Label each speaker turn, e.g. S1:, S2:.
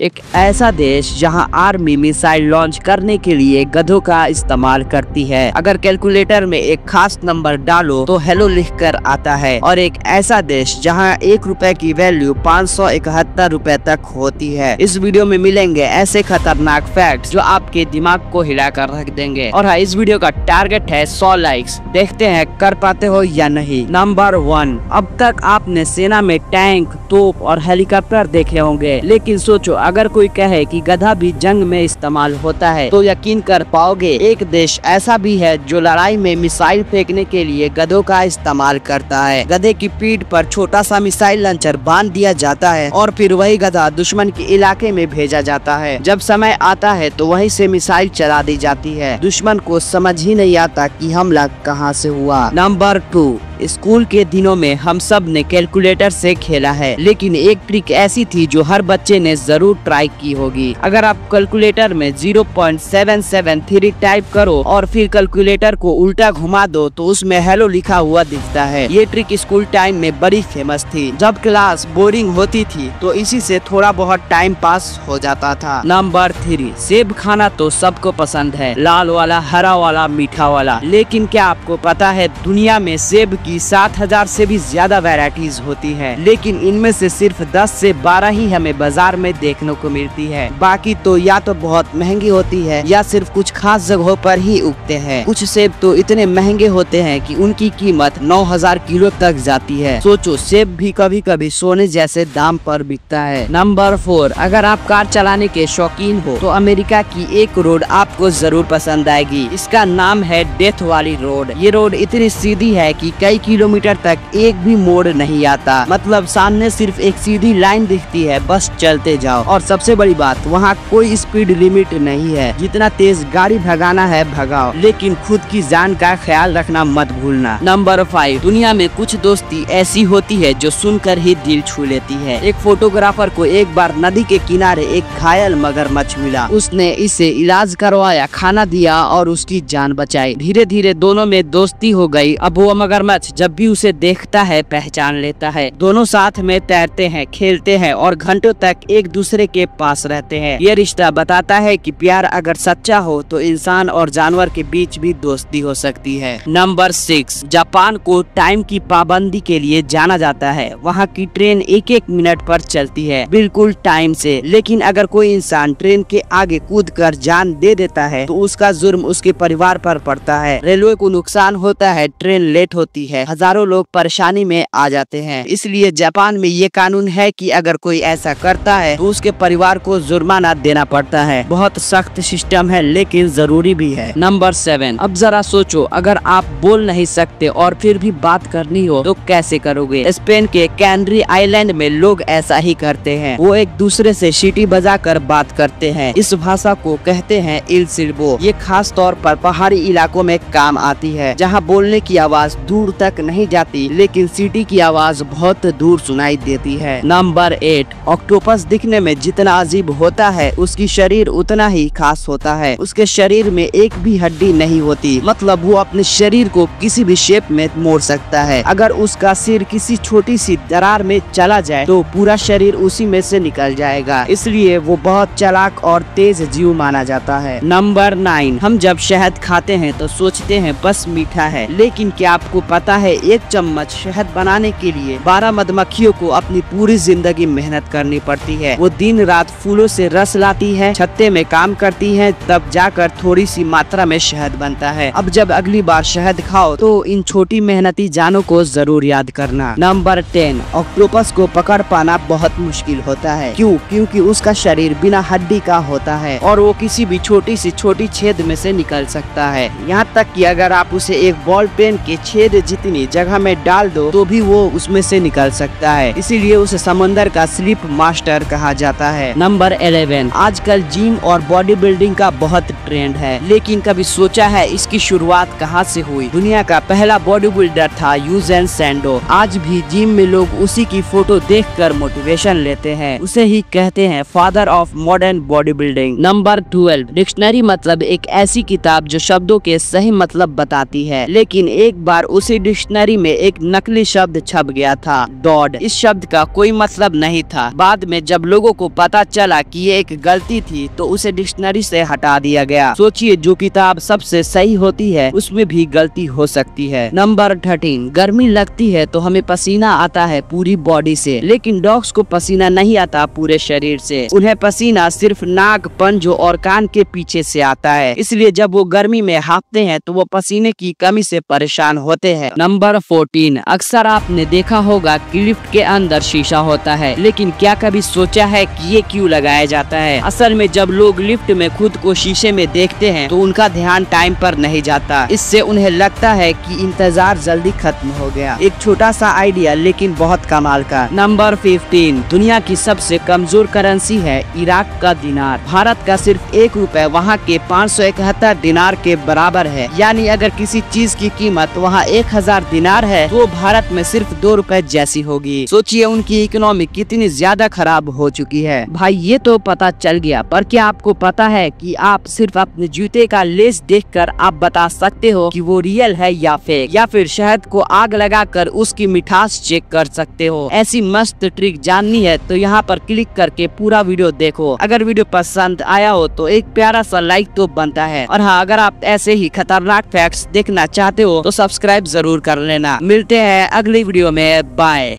S1: एक ऐसा देश जहां आर्मी मिसाइल लॉन्च करने के लिए गधों का इस्तेमाल करती है। अगर कैलकुलेटर में एक खास नंबर डालो तो हेलो लिखकर आता है। और एक ऐसा देश जहां 1 रुपए की वैल्यू 571 रुपए तक होती है। इस वीडियो में मिलेंगे ऐसे खतरनाक फैक्ट्स जो आपके दिमाग को हिलाकर रख देंगे। और हाँ, इस वीडियो का टारगेट है 100 लाइक्स। देखते हैं कर पाते हो या नहीं। नंबर 1, अब तक आपने सेना में टैंक, तोप और हेलीकॉप्टर देखे होंगे, लेकिन सोचो अगर कोई कहे कि गधा भी जंग में इस्तेमाल होता है तो यकीन कर पाओगे। एक देश ऐसा भी है जो लड़ाई में मिसाइल फेंकने के लिए गधों का इस्तेमाल करता है। गधे की पीठ पर छोटा सा मिसाइल लॉन्चर बांध दिया जाता है और फिर वही गधा दुश्मन के इलाके में भेजा जाता है। जब समय आता है तो वहीं से मिसाइल चला दी जाती है। दुश्मन को समझ ही नहीं आता कि हमला कहां से हुआ। नंबर 2, स्कूल के दिनों में हम सब ने कैलकुलेटर से खेला है, लेकिन एक ट्रिक ऐसी थी जो हर बच्चे ने जरूर ट्राई की होगी। अगर आप कैलकुलेटर में 0.773 टाइप करो और फिर कैलकुलेटर को उल्टा घुमा दो तो उसमें हेलो लिखा हुआ दिखता है। ये ट्रिक स्कूल टाइम में बड़ी फेमस थी। जब क्लास बोरिंग होती थी तो इसी से थोड़ा बहुत टाइम पास हो जाता था। नंबर 3, सेब खाना तो सबको पसंद है, लाल वाला, हरा वाला, मीठा वाला। लेकिन क्या आपको पता है दुनिया में सेब की 7000 से भी ज्यादा वैरायटीज होती है, लेकिन इनमें से सिर्फ 10 से 12 ही हमें बाजार में देखने को मिलती है। बाकी तो या तो बहुत महंगी होती है या सिर्फ कुछ खास जगहों पर ही उगते हैं। कुछ सेब तो इतने महंगे होते हैं कि उनकी कीमत 9000 किलो तक जाती है। सोचो, सेब भी कभी कभी सोने जैसे दाम पर बिकता है। नंबर 4, अगर आप कार चलाने के शौकीन हो तो अमेरिका की एक रोड आपको जरूर पसंद आएगी। इसका नाम है डेथ वाली रोड। ये रोड इतनी सीधी है कि कई किलोमीटर तक एक भी मोड़ नहीं आता। मतलब सामने सिर्फ एक सीधी लाइन दिखती है, बस चलते जाओ। और सबसे बड़ी बात, वहाँ कोई स्पीड लिमिट नहीं है। जितना तेज गाड़ी भगाना है भगाओ, लेकिन खुद की जान का ख्याल रखना मत भूलना। नंबर 5, दुनिया में कुछ दोस्ती ऐसी होती है जो सुनकर ही दिल छू लेती है। एक फोटोग्राफर को एक बार नदी के किनारे एक घायल मगरमच्छ मिला। उसने इसे इलाज करवाया, खाना दिया और उसकी जान बचाई। धीरे धीरे दोनों में दोस्ती हो गई। अब वो मगरमच्छ जब भी उसे देखता है पहचान लेता है। दोनों साथ में तैरते हैं, खेलते हैं और घंटों तक एक दूसरे के पास रहते हैं। ये रिश्ता बताता है कि प्यार अगर सच्चा हो तो इंसान और जानवर के बीच भी दोस्ती हो सकती है। नंबर 6, जापान को टाइम की पाबंदी के लिए जाना जाता है। वहाँ की ट्रेन 1-1 मिनट पर चलती है, बिल्कुल टाइम से। लेकिन अगर कोई इंसान ट्रेन के आगे कूदकर जान दे देता है तो उसका जुर्म उसके परिवार पर पड़ता है। रेलवे को नुकसान होता है, ट्रेन लेट होती है, हजारों लोग परेशानी में आ जाते हैं। इसलिए जापान में ये कानून है कि अगर कोई ऐसा करता है तो उसके परिवार को जुर्माना देना पड़ता है। बहुत सख्त सिस्टम है लेकिन जरूरी भी है। नंबर 7, अब जरा सोचो अगर आप बोल नहीं सकते और फिर भी बात करनी हो तो कैसे करोगे। स्पेन के कैनरी आइलैंड में लोग ऐसा ही करते हैं। वो एक दूसरे से सीटी बजाकर बात करते हैं। इस भाषा को कहते हैं इल सिल्बो। ये खास तौर पर पहाड़ी इलाकों में काम आती है, जहाँ बोलने की आवाज दूर तक नहीं जाती लेकिन सीटी की आवाज बहुत दूर सुनाई देती है। नंबर 8, ऑक्टोपस दिखने में जितना अजीब होता है उसकी शरीर उतना ही खास होता है। उसके शरीर में एक भी हड्डी नहीं होती, मतलब वो अपने शरीर को किसी भी शेप में मोड़ सकता है। अगर उसका सिर किसी छोटी सी दरार में चला जाए तो पूरा शरीर उसी में से निकल जाएगा। इसलिए वो बहुत चालाक और तेज जीव माना जाता है। नंबर 9, हम जब शहद खाते हैं तो सोचते हैं बस मीठा है, लेकिन क्या आपको पता है 1 चम्मच शहद बनाने के लिए 12 मधुमक्खियों को अपनी पूरी जिंदगी मेहनत करनी पड़ती है। वो दिन रात फूलों से रस लाती है, छत्ते में काम करती है, तब जाकर थोड़ी सी मात्रा में शहद बनता है। अब जब अगली बार शहद खाओ तो इन छोटी मेहनती जानों को जरूर याद करना। नंबर 10, ऑक्टोपस को पकड़ पाना बहुत मुश्किल होता है। क्यों? क्योंकि उसका शरीर बिना हड्डी का होता है और वो किसी भी छोटी सी छोटी छेद में से निकल सकता है। यहाँ तक कि अगर आप उसे एक बॉल पेन के छेद जितनी जगह में डाल दो तो भी वो उसमें से निकल सकता है। इसीलिए उसे समंदर का स्लिप मास्टर कहा जाता है। नंबर 11, आजकल जिम और बॉडी बिल्डिंग का बहुत ट्रेंड है, लेकिन कभी सोचा है इसकी शुरुआत कहाँ से हुई? दुनिया का पहला बॉडी बिल्डर था यूजेन सैंडो। आज भी जिम में लोग उसी की फोटो देखकर मोटिवेशन लेते हैं। उसे ही कहते हैं father of modern body building. Number 12, dictionary मतलब एक ऐसी किताब जो शब्दों के सही मतलब बताती है, लेकिन एक बार उसी डिक्शनरी में एक नकली शब्द छप गया था, डॉड। इस शब्द का कोई मतलब नहीं था। बाद में जब लोगों को पता चला कि ये एक गलती थी तो उसे डिक्शनरी से हटा दिया गया। सोचिए, जो किताब सबसे सही होती है उसमें भी गलती हो सकती है। नंबर 13, गर्मी लगती है तो हमें पसीना आता है पूरी बॉडी से, लेकिन डॉग्स को पसीना नहीं आता पूरे शरीर से। उन्हें पसीना सिर्फ नाक, पंजों और कान के पीछे से आता है, इसलिए जब वो गर्मी में हाँफते हैं तो वो पसीने की कमी से परेशान होते हैं। नंबर 14, अक्सर आपने देखा होगा कि लिफ्ट के अंदर शीशा होता है, लेकिन क्या कभी सोचा है कि ये क्यों लगाया जाता है? असल में जब लोग लिफ्ट में खुद को शीशे में देखते हैं तो उनका ध्यान टाइम पर नहीं जाता। इससे उन्हें लगता है कि इंतजार जल्दी खत्म हो गया। एक छोटा सा आइडिया लेकिन बहुत कमाल का। नंबर 15, दुनिया की सबसे कमजोर करेंसी है इराक का दिनार। भारत का सिर्फ 1 रुपए वहाँ के 571 दिनार के बराबर है। यानी अगर किसी चीज की कीमत वहाँ 1000 दिनार है तो भारत में सिर्फ 2 रुपए जैसी होगी। सोचिए उनकी इकोनॉमी कितनी ज्यादा खराब हो चुकी है। भाई ये तो पता चल गया, पर क्या आपको पता है कि आप सिर्फ अपने जूते का लेस देखकर आप बता सकते हो कि वो रियल है या फेक, या फिर शहद को आग लगाकर उसकी मिठास चेक कर सकते हो। ऐसी मस्त ट्रिक जाननी है तो यहाँ पर क्लिक करके पूरा वीडियो देखो। अगर वीडियो पसंद आया हो तो एक प्यारा सा लाइक तो बनता है, और हाँ, अगर आप ऐसे ही खतरनाक फैक्ट्स देखना चाहते हो तो सब्सक्राइब जरूर कर लेना। मिलते हैं अगली वीडियो में, बाय।